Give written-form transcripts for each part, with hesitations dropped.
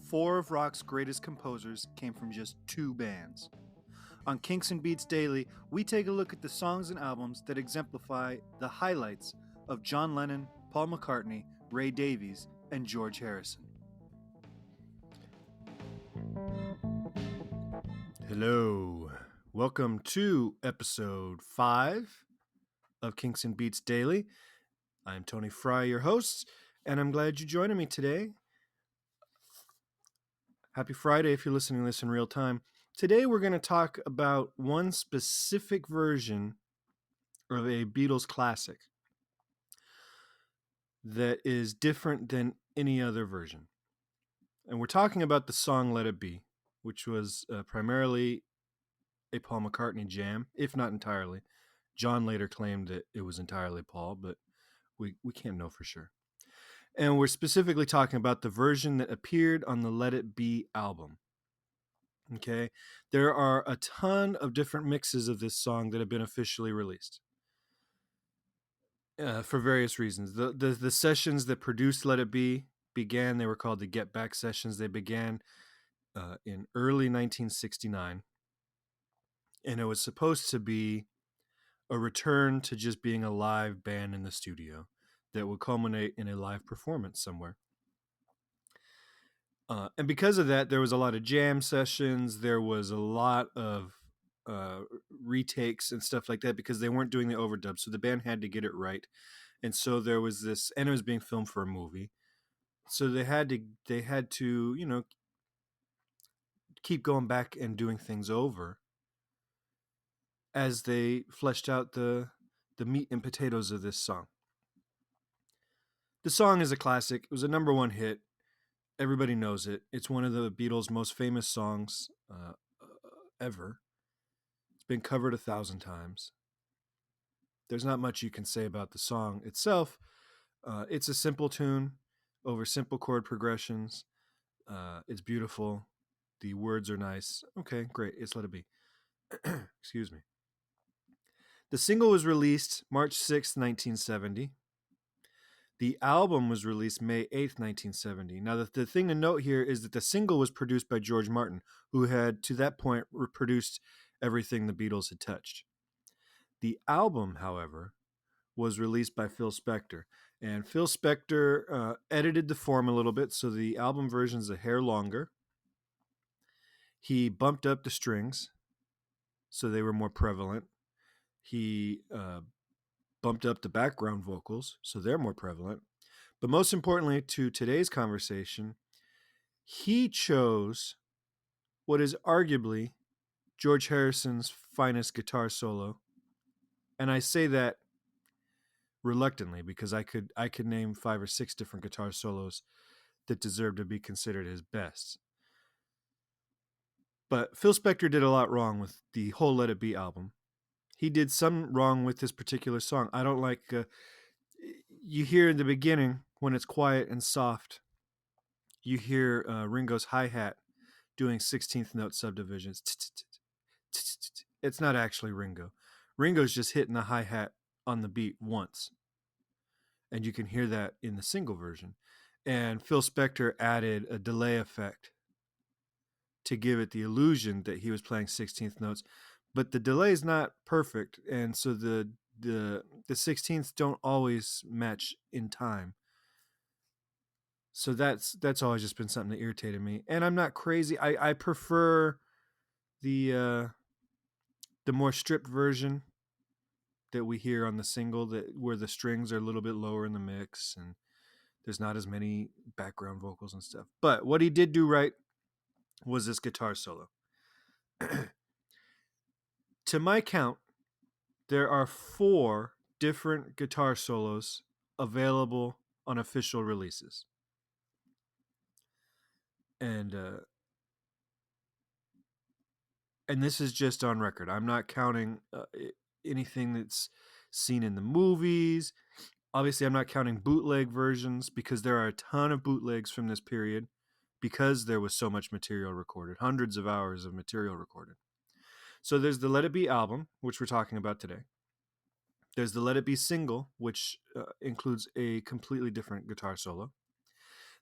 Four of rock's greatest composers came from just two bands. On Kinks and Beats Daily, we take a look at the songs and albums that exemplify the highlights of John Lennon, Paul McCartney, Ray Davies, and George Harrison. Hello. Welcome to episode 5 of Kinks and Beats Daily. I'm Tony Fry, your host, and I'm glad you're joining me today. Happy Friday if you're listening to this in real time. Today we're going to talk about one specific version of a Beatles classic that is different than any other version. And we're talking about the song Let It Be, which was primarily a Paul McCartney jam, if not entirely. John later claimed that it was entirely Paul, but we can't know for sure. And we're specifically talking about the version that appeared on the Let It Be album. Okay, there are a ton of different mixes of this song that have been officially released for various reasons. The sessions that produced Let It Be began, they were called the Get Back sessions. They began in early 1969, and it was supposed to be a return to just being a live band in the studio that would culminate in a live performance somewhere. And because of that, there was a lot of jam sessions. There was a lot of retakes and stuff like that because they weren't doing the overdub. So the band had to get it right. And so there was this, and it was being filmed for a movie. So they had to, keep going back and doing things over as they fleshed out the meat and potatoes of this song. The song is a classic. It was a number one hit. Everybody knows it. It's one of the Beatles' most famous songs ever. It's been covered 1,000 times. There's not much you can say about the song itself. It's a simple tune over simple chord progressions. It's beautiful. The words are nice. Okay, great. It's Let It Be. Excuse me. The single was released March 6th, 1970. The album was released May 8th, 1970. Now, the thing to note here is that the single was produced by George Martin, who had, to that point, produced everything the Beatles had touched. The album, however, was released by Phil Spector. And Phil Spector edited the form a little bit, so the album version is a hair longer. He bumped up the strings, so they were more prevalent. He bumped up the background vocals, so they're more prevalent. But most importantly to today's conversation, he chose what is arguably George Harrison's finest guitar solo. And I say that reluctantly because I could name 5 or 6 different guitar solos that deserve to be considered his best. But Phil Spector did a lot wrong with the whole Let It Be album. He did some wrong with this particular song. I don't like... you hear in the beginning, when it's quiet and soft, you hear Ringo's hi-hat doing 16th note subdivisions. It's not actually Ringo. Ringo's just hitting the hi-hat on the beat once. And you can hear that in the single version. And Phil Spector added a delay effect to give it the illusion that he was playing 16th notes. But the delay is not perfect, and so the 16ths don't always match in time. So that's always just been something that irritated me. And I'm not crazy. I prefer the more stripped version that we hear on the single, that where the strings are a little bit lower in the mix and there's not as many background vocals and stuff. But what he did do right was this guitar solo. To my count, there are 4 different guitar solos available on official releases. And this is just on record. I'm not counting anything that's seen in the movies. Obviously, I'm not counting bootleg versions because there are a ton of bootlegs from this period because there was so much material recorded, hundreds of hours of material recorded. So there's the Let It Be album, which we're talking about today. There's the Let It Be single, which includes a completely different guitar solo.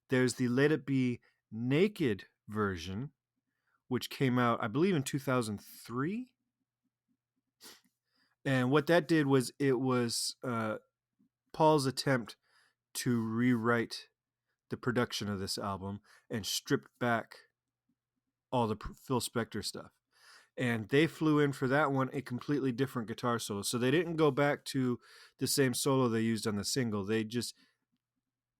There's the Let It Be naked version, which came out, I believe, in 2003. And what that did was it was Paul's attempt to rewrite the production of this album and strip back all the Phil Spector stuff. And they flew in for that one a completely different guitar solo. So they didn't go back to the same solo they used on the single. They just,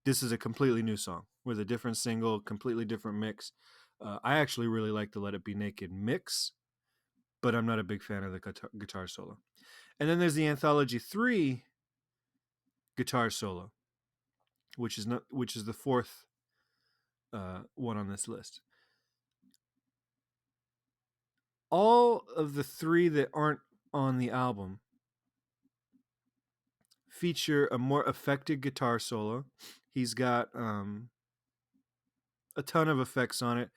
this is a completely new song with a different single, completely different mix. I actually really like the Let It Be Naked mix, but I'm not a big fan of the guitar solo. And then there's the Anthology 3 guitar solo, which is the fourth one on this list. All of the three that aren't on the album feature a more affected guitar solo. He's got a ton of effects on it,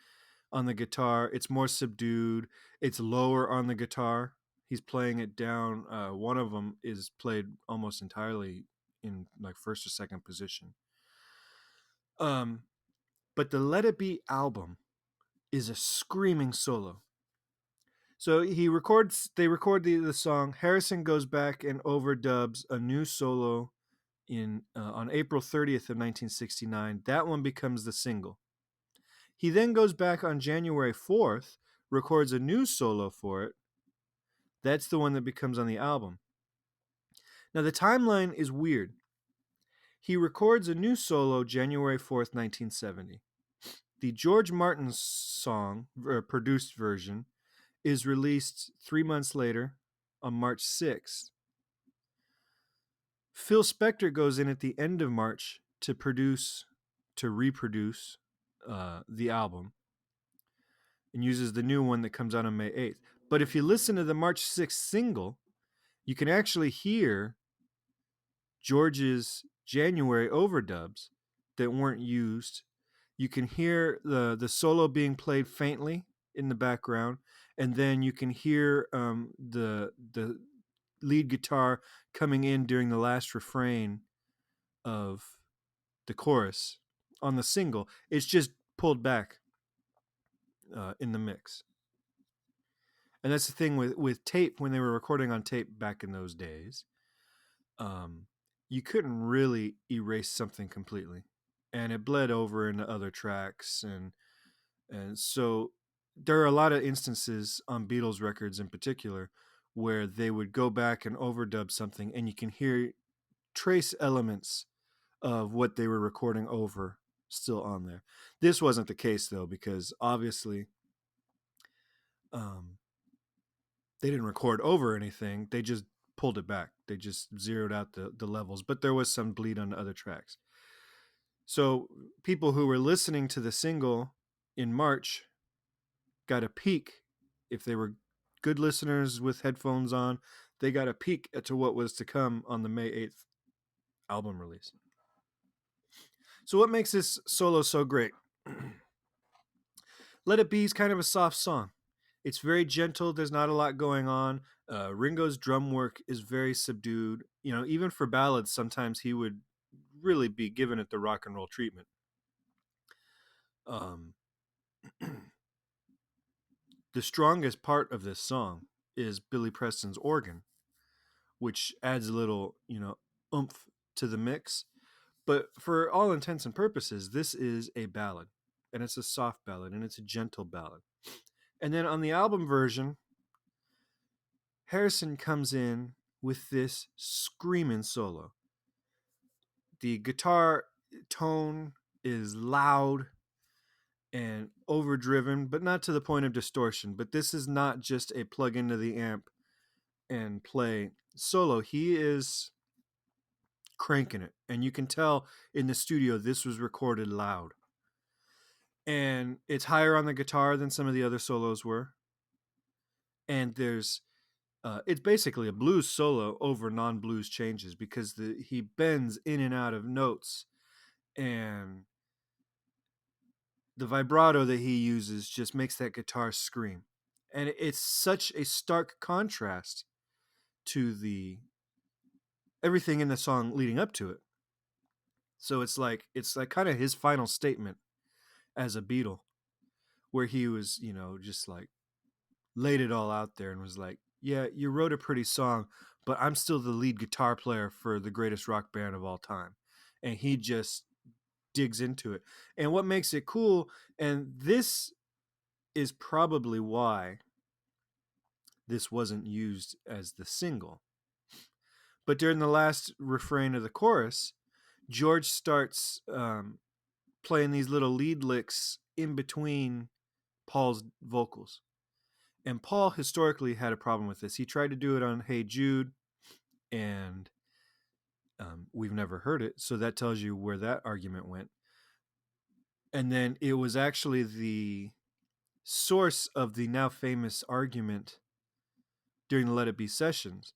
on the guitar. It's more subdued. It's lower on the guitar. He's playing it down. One of them is played almost entirely in like first or second position. But the Let It Be album is a screaming solo. So they record the song. Harrison goes back and overdubs a new solo on April 30th of 1969. That one becomes the single. He then goes back on January 4th, records a new solo for it. That's the one that becomes on the album. Now the timeline is weird. He records a new solo January 4th, 1970. The George Martin song, produced version, is released 3 months later on March 6th. Phil Spector goes in at the end of March to reproduce the album and uses the new one that comes out on May 8th. But if you listen to the March 6th single, you can actually hear George's January overdubs that weren't used. You can hear the solo being played faintly in the background, and then you can hear the lead guitar coming in during the last refrain of the chorus on the single. It's just pulled back in the mix. And that's the thing with tape, when they were recording on tape back in those days, you couldn't really erase something completely, and it bled over into other tracks, and so there are a lot of instances on Beatles records in particular where they would go back and overdub something, and you can hear trace elements of what they were recording over still on there. This wasn't the case though, because obviously they didn't record over anything. They just pulled it back. They just zeroed out the levels, but there was some bleed on other tracks. So people who were listening to the single in March got a peek. If they were good listeners with headphones on, they got a peek to what was to come on the May 8th album release. So what makes this solo so great? Let It Be is kind of a soft song. It's very gentle. There's not a lot going on. Ringo's drum work is very subdued. You know, even for ballads, sometimes he would really be giving it the rock and roll treatment. The strongest part of this song is Billy Preston's organ, which adds a little, oomph to the mix. But for all intents and purposes, this is a ballad, and it's a soft ballad, and it's a gentle ballad. And then on the album version, Harrison comes in with this screaming solo. The guitar tone is loud and overdriven, but not to the point of distortion. But this is not just a plug into the amp and play solo. He is cranking it, and you can tell in the studio this was recorded loud. And it's higher on the guitar than some of the other solos were. And there's it's basically a blues solo over non-blues changes, because he bends in and out of notes, and the vibrato that he uses just makes that guitar scream. And it's such a stark contrast to everything in the song leading up to it. So it's like kind of his final statement. as a Beatle, where he was, just like laid it all out there and was like, "Yeah, you wrote a pretty song, but I'm still the lead guitar player for the greatest rock band of all time." And he just digs into it. And what makes it cool, and this is probably why this wasn't used as the single, but during the last refrain of the chorus, George starts playing these little lead licks in between Paul's vocals. And Paul historically had a problem with this. He tried to do it on Hey Jude, and we've never heard it. So that tells you where that argument went. And then it was actually the source of the now famous argument during the Let It Be sessions,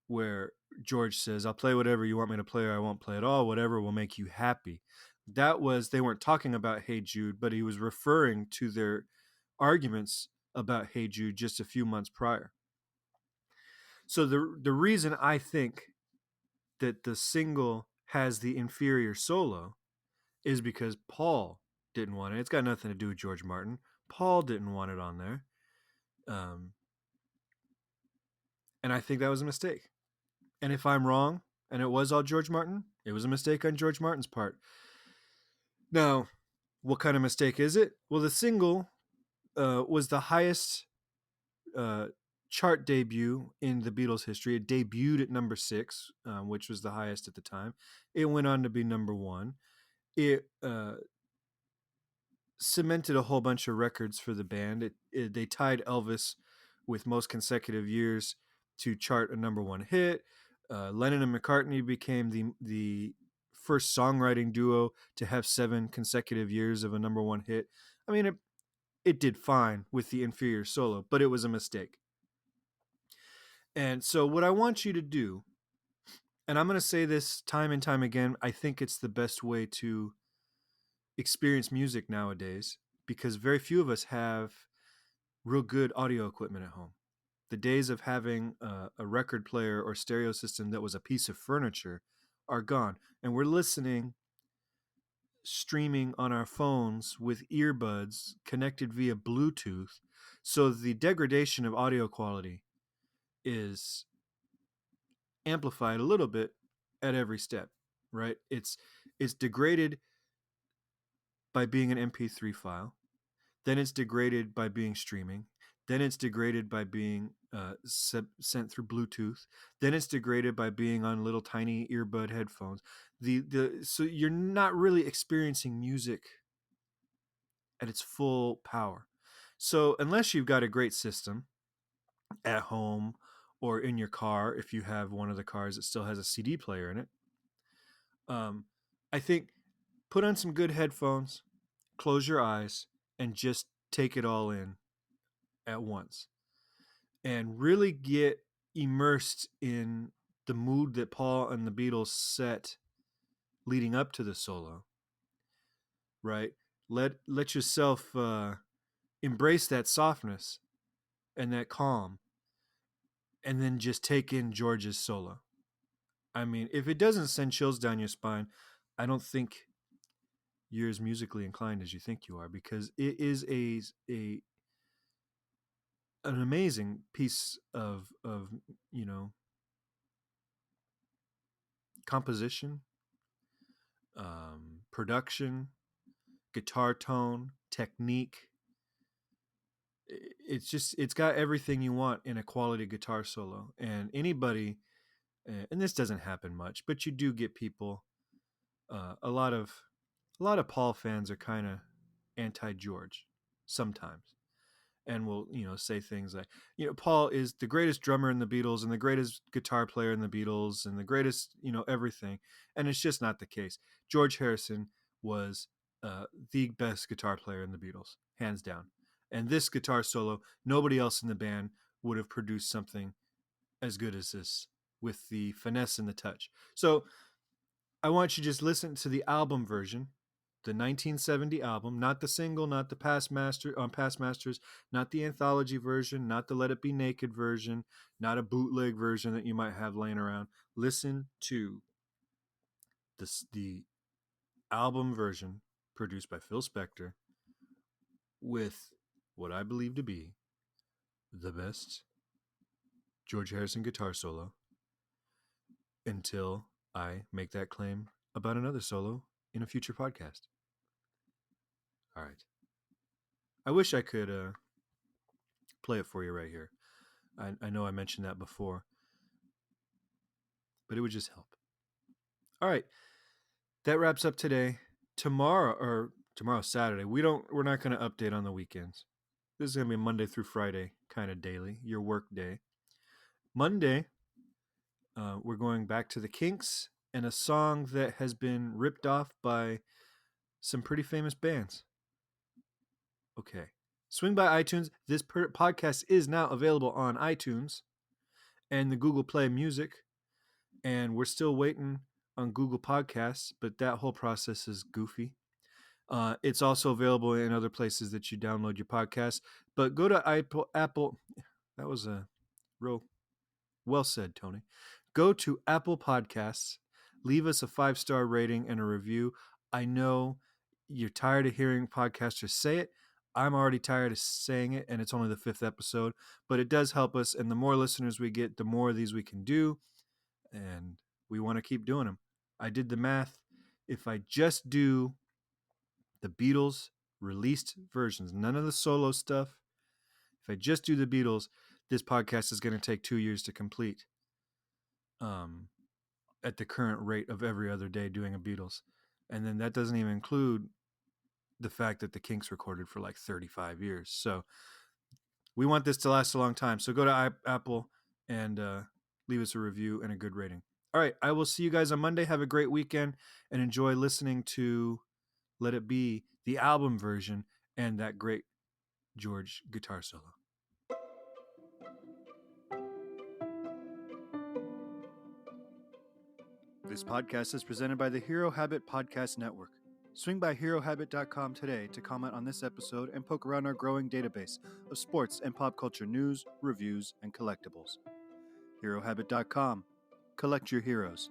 where George says, "I'll play whatever you want me to play, or I won't play at all. Whatever will make you happy." That was, they weren't talking about Hey Jude, but he was referring to their arguments about Hey Jude just a few months prior. So the reason I think that the single has the inferior solo is because Paul didn't want it. It's got nothing to do with George Martin. Paul didn't want it on there. Um, and I think that was a mistake. And if I'm wrong, and it was all George Martin, it was a mistake on George Martin's part. Now, what kind of mistake is it? Well, the single was the highest uh, chart debut in the Beatles' history. It debuted at number 6, which was the highest at the time. It went on to be number 1. It cemented a whole bunch of records for the band. They tied Elvis with most consecutive years to chart a number 1 hit. Lennon and McCartney became the first songwriting duo to have 7 consecutive years of a number 1 hit. I mean, it did fine with the inferior solo, but it was a mistake. And so what I want you to do, and I'm going to say this time and time again, I think it's the best way to experience music nowadays, because very few of us have real good audio equipment at home. The days of having a record player or stereo system that was a piece of furniture are gone. And we're listening, streaming on our phones with earbuds connected via Bluetooth. So the degradation of audio quality is amplified a little bit at every step, right? It's degraded by being an MP3 file. Then it's degraded by being streaming. Then it's degraded by being sent through Bluetooth. Then it's degraded by being on little tiny earbud headphones. So you're not really experiencing music at its full power. So unless you've got a great system at home or in your car, if you have one of the cars that still has a CD player in it, I think put on some good headphones, close your eyes, and just take it all in at once, and really get immersed in the mood that Paul and the Beatles set leading up to the solo. Right? Let yourself embrace that softness and that calm, and then just take in George's solo. I mean, if it doesn't send chills down your spine, I don't think you're as musically inclined as you think you are, because it is a an amazing piece of composition, production, guitar tone, technique. It's got everything you want in a quality guitar solo. And anybody, and this doesn't happen much, but you do get people. A lot of Paul fans are kind of anti George sometimes, and will say things like, Paul is the greatest drummer in the Beatles and the greatest guitar player in the Beatles and the greatest everything. And it's just not the case. George Harrison was the best guitar player in the Beatles, hands down. And this guitar solo, nobody else in the band would have produced something as good as this, with the finesse and the touch. So I want you to just listen to the album version, the 1970 album, not the single, not the past masters, not the anthology version, not the Let It Be Naked version, not a bootleg version that you might have laying around. Listen to the album version produced by Phil Spector with what I believe to be the best George Harrison guitar solo until I make that claim about another solo in a future podcast. All right. I wish I could play it for you right here. I know I mentioned that before, but it would just help. All right. That wraps up today. Tomorrow's Saturday. We're not going to update on the weekends. This is going to be Monday through Friday, kind of daily, your work day. Monday, we're going back to the Kinks and a song that has been ripped off by some pretty famous bands. Okay. Swing by iTunes. This podcast is now available on iTunes and the Google Play Music. And we're still waiting on Google Podcasts, but that whole process is goofy. It's also available in other places that you download your podcasts. But go to Apple. That was a real well said, Tony. Go to Apple Podcasts. Leave us a 5-star rating and a review. I know you're tired of hearing podcasters say it. I'm already tired of saying it, and it's only the 5th episode. But it does help us, and the more listeners we get, the more of these we can do. And we want to keep doing them. I did the math. If I just do the Beatles released versions, none of the solo stuff, if I just do the Beatles, this podcast is going to take 2 years to complete. At the current rate of every other day doing a Beatles. And then that doesn't even include the fact that the Kinks recorded for like 35 years. So we want this to last a long time. So go to Apple and leave us a review and a good rating. All right. I will see you guys on Monday. Have a great weekend and enjoy listening to Let It Be, the album version, and that great George guitar solo. This podcast is presented by the Hero Habit Podcast Network. Swing by HeroHabit.com today to comment on this episode and poke around our growing database of sports and pop culture news, reviews, and collectibles. HeroHabit.com. Collect your heroes.